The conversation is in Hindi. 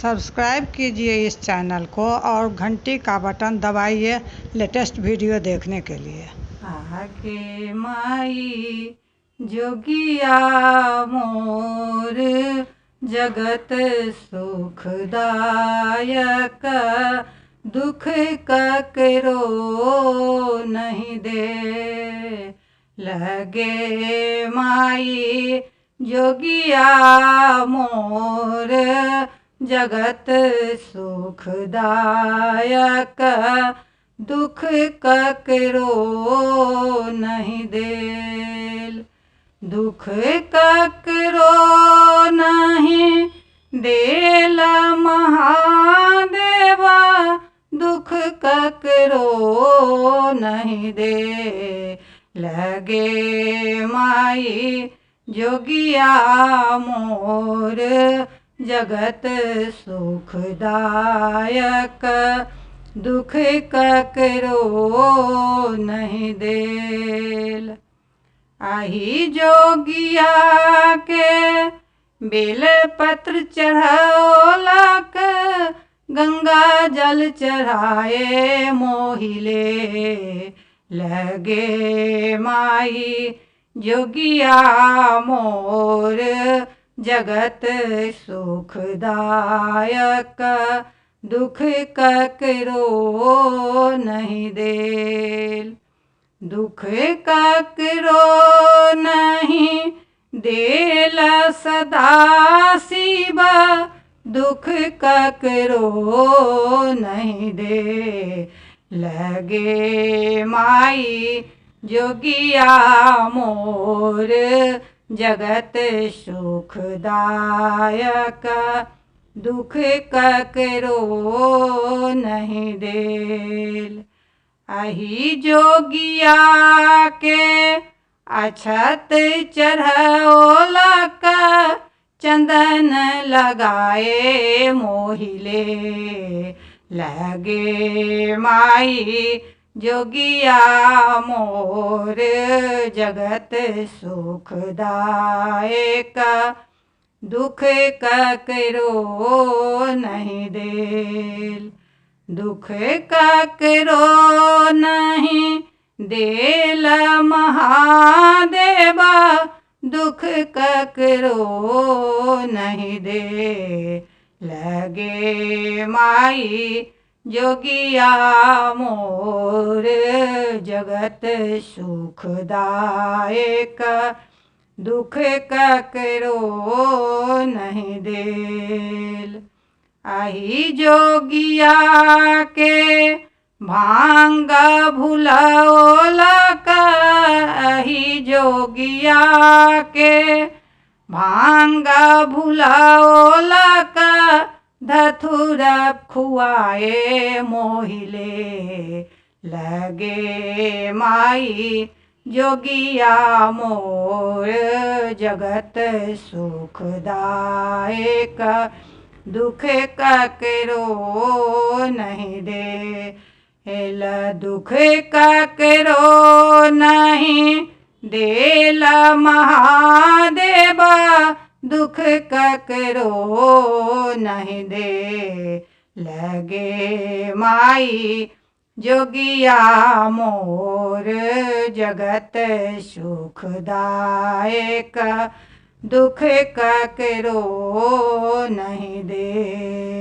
सब्सक्राइब कीजिए इस चैनल को और घंटी का बटन दबाइए लेटेस्ट वीडियो देखने के लिए। आके माई जोगिया मोर जगत सुखदायक, दुख ककरो नहीं दे। लगे माई जोगिया मोर जगत सुखदायक, दुख ककरो नहीं देल। दुख ककरो नहीं देल महादेवा, दुख ककरो नहीं दे। लगे माई जोगिया मोर जगत सुखदायक, दुख ककरो नहीं देल। आही जोगिया के बेल पत्र चढ़ौलक, गंगा जल चढ़ाए मोहिले। लगे माई जोगिया मोर जगत सुखदायक, दुख ककरो नहीं देल। दुख ककरो नहीं देल सदा शिव, दुख ककरो नहीं दे। लगे माई जोगिया मोर जगत सुखदायक, दुख ककरो नहीं देल। आही जोगिया के अछत चढ़ौलक, चंदन लगाए मोहिले। लगे माई जोगिया मोर जगत सुखदायक, दुख ककरो नहीं देल। दुख ककरो नहीं देल महादेवा, दुख ककरो नहीं दे। लगे माई जोगिया मोर जगत सुखदायक, दुख ककरो नहीं देल। आही जोगिया के भांग भुलौलक, आही जोगिया के भांग भुलौलक, धथुर खुआए मोहिले। लगे माई जोगिया मोर जगत सुखदायक, दुख ककरो नहीं दे। हेल दुख ककरो नहीं देल महादेवा, दुख ककरो नहीं दे। लगे माई जोगिया मोर जगत सुखदायक, दुख ककरो नहीं दे।